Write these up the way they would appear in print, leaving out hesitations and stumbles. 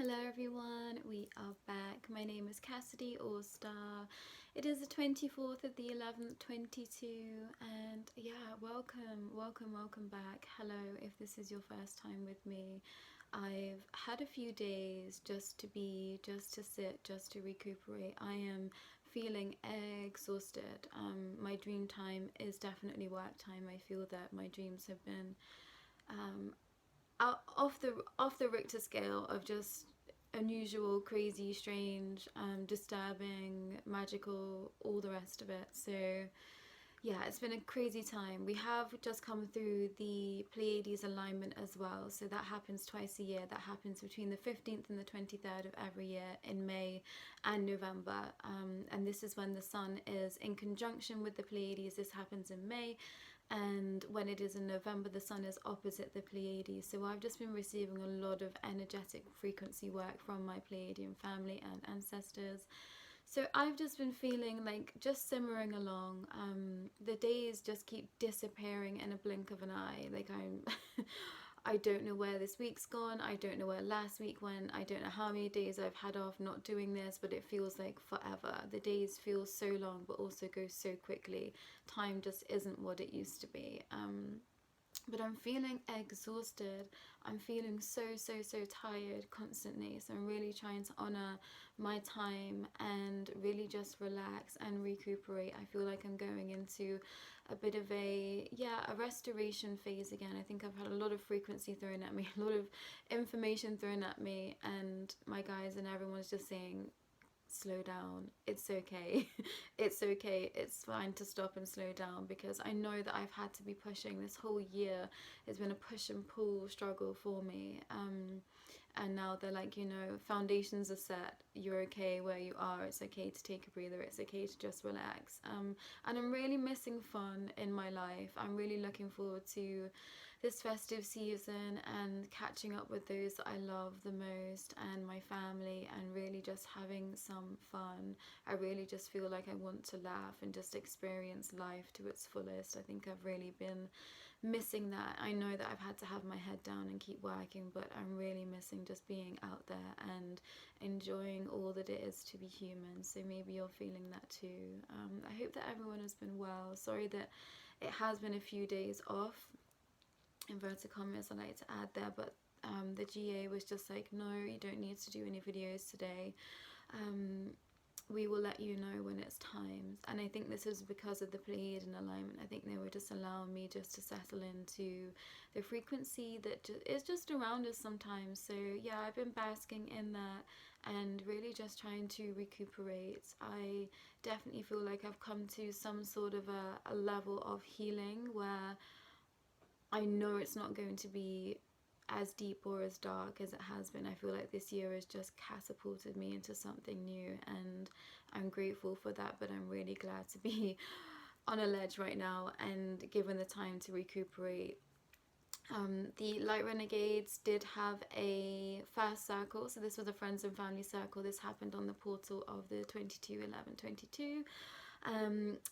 Hello everyone, we are back. My name is Cassidy or Starr. It is the 24th of the 11th, 22, and yeah, welcome back. Hello, if this is your first time with me. I've had a few days just to sit, just to recuperate. I am feeling exhausted. My dream time is definitely work time. I feel that my dreams have been off the Richter scale of just unusual, crazy, strange, disturbing, magical, all the rest of it. So yeah, it's been a crazy time. We have just come through the Pleiades alignment as well. So that happens twice a year. That happens between the 15th and the 23rd of every year in May and November. And this is when the sun is in conjunction with the Pleiades. This happens in May. And when it is in November, the sun is opposite the Pleiades. So I've just been receiving a lot of energetic frequency work from my Pleiadian family and ancestors. So I've just been feeling like just simmering along. The days just keep disappearing in a blink of an eye. Like I don't know where this week's gone. I don't know where last week went. I don't know how many days I've had off not doing this, but it feels like forever. The days feel so long, but also go so quickly. Time just isn't what it used to be. But I'm feeling exhausted. I'm feeling so tired constantly. So I'm really trying to honor my time and really just relax and recuperate. I feel like I'm going into a bit of a restoration phase again. I think I've had a lot of frequency thrown at me, a lot of information thrown at me, and my guys and everyone's just saying, slow down, it's okay. It's okay, it's fine to stop and slow down, because I know that I've had to be pushing this whole year. It's been a push and pull struggle for me, and now they're like, you know, foundations are set, you're okay where you are, it's okay to take a breather, it's okay to just relax. And I'm really missing fun in my life. I'm really looking forward to this festive season and catching up with those that I love the most and my family, and really just having some fun. I really just feel like I want to laugh and just experience life to its fullest. I think I've really been missing that. I know that I've had to have my head down and keep working, but I'm really missing just being out there and enjoying all that it is to be human. So maybe you're feeling that too. I hope that everyone has been well. Sorry that it has been a few days off, inverted commas I like to add there, but the GA was just like, no, you don't need to do any videos today. We will let you know when it's time. And I think this is because of the Pleiadian alignment. I think they were just allowing me just to settle into the frequency that is just around us sometimes. So yeah, I've been basking in that and really just trying to recuperate. I definitely feel like I've come to some sort of a level of healing where I know it's not going to be as deep or as dark as it has been. I feel like this year has just catapulted me into something new, and I'm grateful for that, but I'm really glad to be on a ledge right now and given the time to recuperate. The Light Renegades did have a first circle, so this was a friends and family circle. This happened on the portal of the 22/11/22.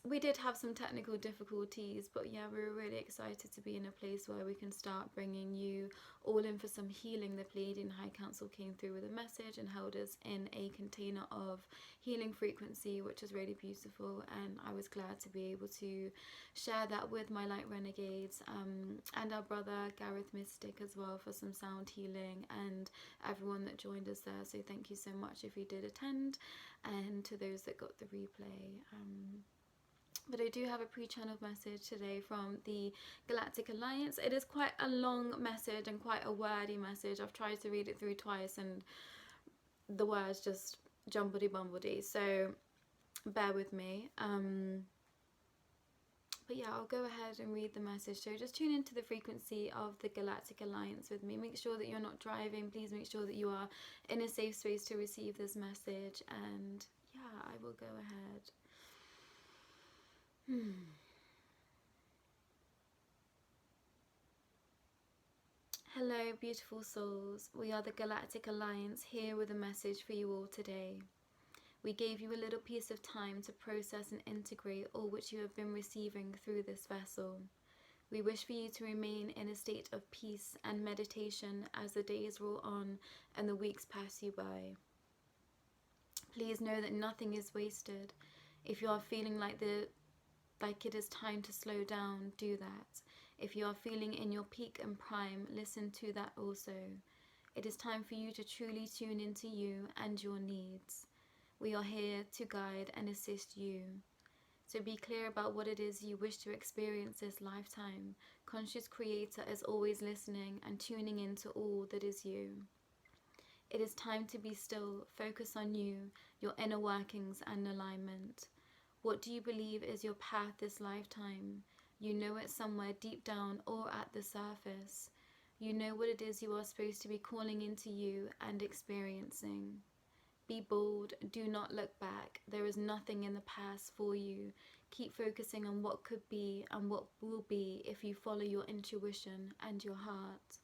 We did have some technical difficulties, but yeah, we were really excited to be in a place where we can start bringing you all in for some healing. The Pleiadian High Council came through with a message and held us in a container of healing frequency, which is really beautiful, and I was glad to be able to share that with my Light Renegades, and our brother Gareth Mystic as well, for some sound healing, and everyone that joined us there. So thank you so much if you did attend, and to those that got the replay. But I do have a pre-channeled message today from the Galactic Alliance. It is quite a long message and quite a wordy message. I've tried to read it through twice and the words just jumbledy-bumbledy, so bear with me. But yeah, I'll go ahead and read the message. So just tune into the frequency of the Galactic Alliance with me. Make sure that you're not driving. Please make sure that you are in a safe space to receive this message. And yeah, I will go ahead. Hello, beautiful souls. We are the Galactic Alliance, here with a message for you all today. We gave you a little piece of time to process and integrate all which you have been receiving through this vessel. We wish for you to remain in a state of peace and meditation as the days roll on and the weeks pass you by. Please know that nothing is wasted. If you are feeling like it is time to slow down, do that. If you are feeling in your peak and prime, listen to that also. It is time for you to truly tune into you and your needs. We are here to guide and assist you. So be clear about what it is you wish to experience this lifetime. Conscious Creator is always listening and tuning into all that is you. It is time to be still, focus on you, your inner workings and alignment. What do you believe is your path this lifetime? You know it somewhere deep down or at the surface. You know what it is you are supposed to be calling into you and experiencing. Be bold, do not look back. There is nothing in the past for you. Keep focusing on what could be and what will be if you follow your intuition and your heart.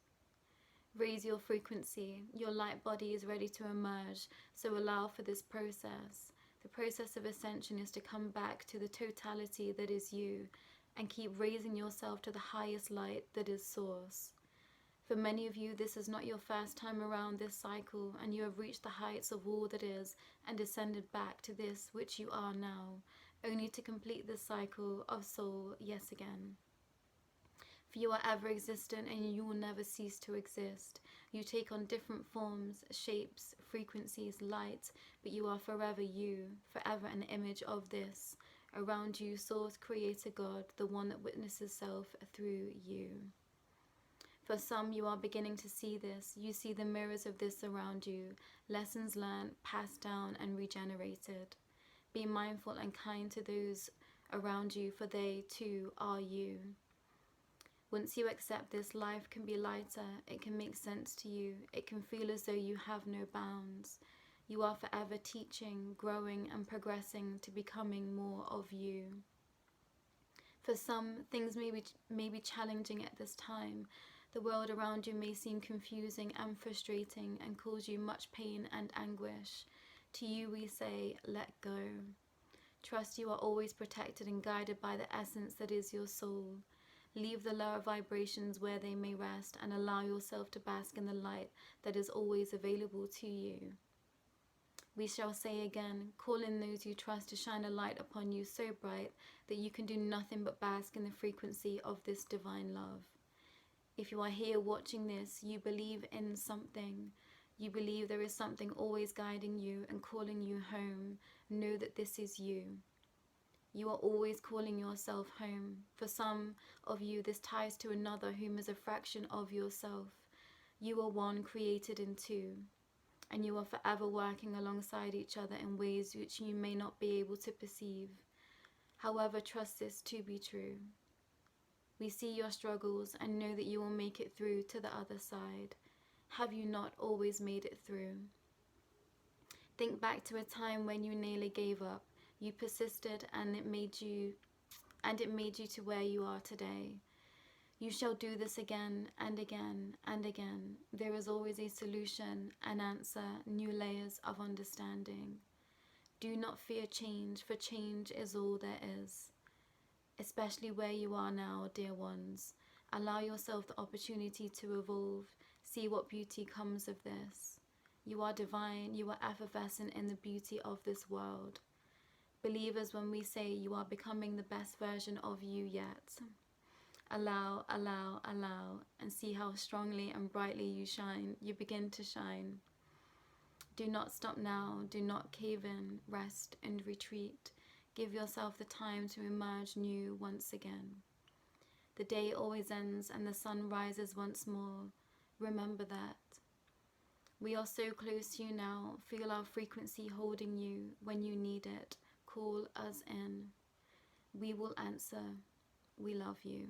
Raise your frequency. Your light body is ready to emerge, so allow for this process. The process of ascension is to come back to the totality that is you and keep raising yourself to the highest light that is Source. For many of you, this is not your first time around this cycle, and you have reached the heights of all that is and descended back to this which you are now, only to complete this cycle of soul yet again. For you are ever existent and you will never cease to exist. You take on different forms, shapes, frequencies, light, but you are forever you, forever an image of this. Around you, Source, Creator, God, the one that witnesses self through you. For some, you are beginning to see this. You see the mirrors of this around you, lessons learned, passed down, and regenerated. Be mindful and kind to those around you, for they, too, are you. Once you accept this, life can be lighter. It can make sense to you. It can feel as though you have no bounds. You are forever teaching, growing, and progressing to becoming more of you. For some, things may be challenging at this time. The world around you may seem confusing and frustrating and cause you much pain and anguish. To you we say, let go. Trust you are always protected and guided by the essence that is your soul. Leave the lower vibrations where they may rest and allow yourself to bask in the light that is always available to you. We shall say again, call in those you trust to shine a light upon you so bright that you can do nothing but bask in the frequency of this divine love. If you are here watching this, you believe in something. You believe there is something always guiding you and calling you home. Know that this is you. You are always calling yourself home. For some of you, this ties to another whom is a fraction of yourself. You are one created in two, and you are forever working alongside each other in ways which you may not be able to perceive. However, trust this to be true. We see your struggles and know that you will make it through to the other side. Have you not always made it through? Think back to a time when you nearly gave up. You persisted and it made you to where you are today. You shall do this again and again and again. There is always a solution, an answer, new layers of understanding. Do not fear change, for change is all there is. Especially where you are now, dear ones. Allow yourself the opportunity to evolve. See what beauty comes of this. You are divine. You are effervescent in the beauty of this world. Believers, when we say you are becoming the best version of you yet. Allow, allow, allow, and see how strongly and brightly you shine. You begin to shine. Do not stop now. Do not cave in. Rest and retreat. Give yourself the time to emerge new once again. The day always ends and the sun rises once more. Remember that. We are so close to you now. Feel our frequency holding you when you need it. Call us in. We will answer. We love you.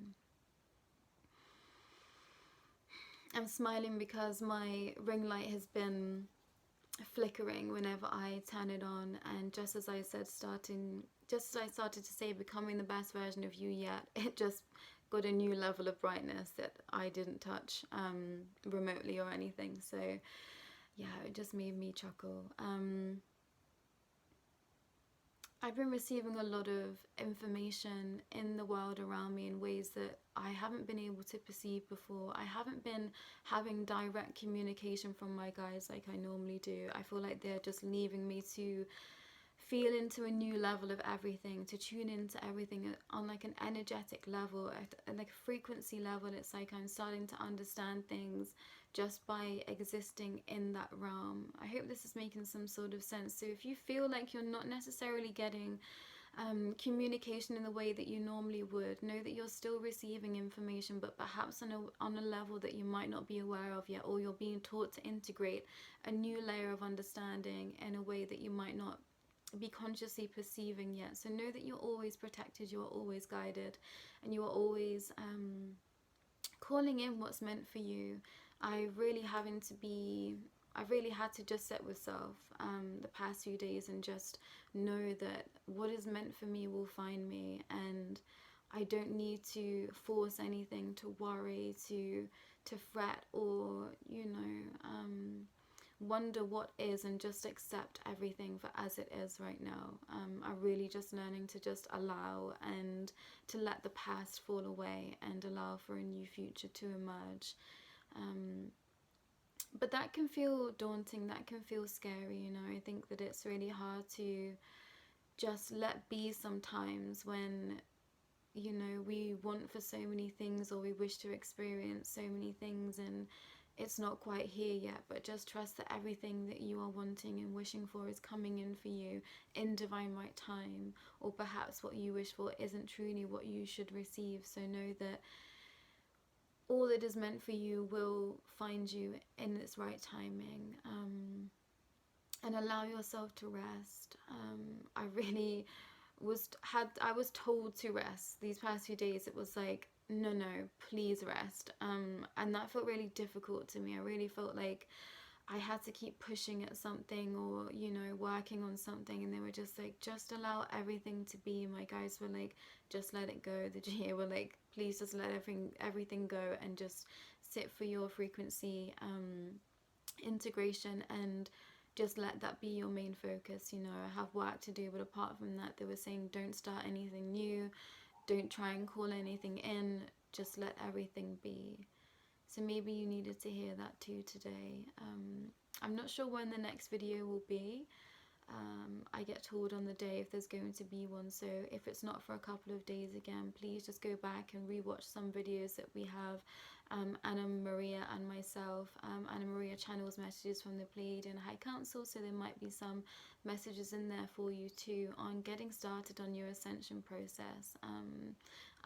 I'm smiling because my ring light has been flickering whenever I turn it on, and just as I started to say becoming the best version of you yet, it just got a new level of brightness that I didn't touch remotely or anything. So yeah, it just made me chuckle. I've been receiving a lot of information in the world around me in ways that I haven't been able to perceive before. I haven't been having direct communication from my guides like I normally do. I feel like they're just leaving me to feel into a new level of everything, to tune into everything on like an energetic level, at like a frequency level. It's like I'm starting to understand things just by existing in that realm. I hope this is making some sort of sense. So if you feel like you're not necessarily getting communication in the way that you normally would, know that you're still receiving information, but perhaps on a level that you might not be aware of yet, or you're being taught to integrate a new layer of understanding in a way that you might not be consciously perceiving yet. So know that you're always protected, you're always guided, and you are always calling in what's meant for you. I really had to just sit with self the past few days and just know that what is meant for me will find me, and I don't need to force anything, to worry, to fret, or wonder what is, and just accept everything for as it is right now. I'm really just learning to just allow and to let the past fall away and allow for a new future to emerge. But that can feel daunting, that can feel scary, I think that it's really hard to just let be sometimes when we want for so many things, or we wish to experience so many things, and it's not quite here yet. But just trust that everything that you are wanting and wishing for is coming in for you in divine right time, or perhaps what you wish for isn't truly what you should receive. So know that all that is meant for you will find you in its right timing, and allow yourself to rest. I really I was told to rest these past few days. It was like, no, please rest, and that felt really difficult to me. I really felt like I had to keep pushing at something, or working on something, and they were just like, just allow everything to be. My guys were like, just let it go. The GA were like, please just let everything go, and just sit for your frequency integration, and just let that be your main focus. I have work to do, but apart from that, they were saying, don't start anything new, don't try and call anything in, just let everything be. So maybe you needed to hear that too today. I'm not sure when the next video will be. I get told on the day if there's going to be one, so if it's not for a couple of days again, please just go back and rewatch some videos that we have. Anna Maria and myself. Anna Maria channels messages from the Pleiadian High Council, so there might be some messages in there for you too on getting started on your ascension process.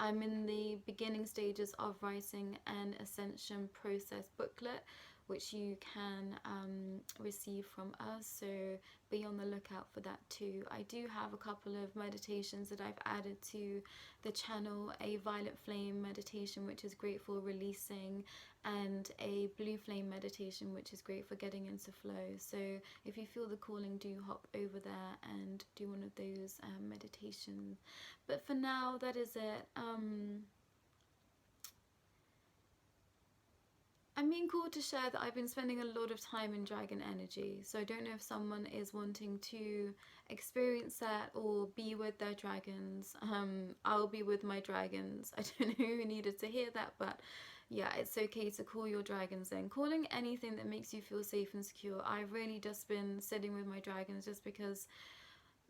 I'm in the beginning stages of writing an ascension process booklet, which you can receive from us, so be on the lookout for that too. I do have a couple of meditations that I've added to the channel, a violet flame meditation, which is great for releasing, and a blue flame meditation, which is great for getting into flow. So if you feel the calling, do hop over there and do one of those meditations. But for now, that is it. I'm being called to share that I've been spending a lot of time in dragon energy, so I don't know if someone is wanting to experience that or be with their dragons. I'll be with my dragons. I don't know who needed to hear that, but yeah, it's okay to call your dragons in. Calling anything that makes you feel safe and secure. I've really just been sitting with my dragons just because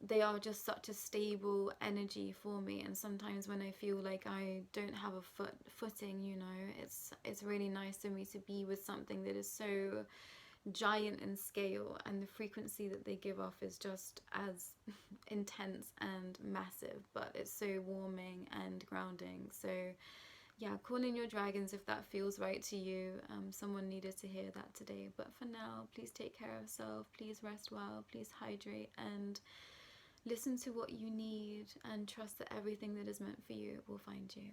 they are just such a stable energy for me, and sometimes when I feel like I don't have a footing, it's really nice for me to be with something that is so giant in scale, and the frequency that they give off is just as intense and massive, but it's so warming and grounding. So yeah, call in your dragons if that feels right to you. Someone needed to hear that today. But for now, please take care of yourself, please rest well, please hydrate, and listen to what you need, and trust that everything that is meant for you will find you.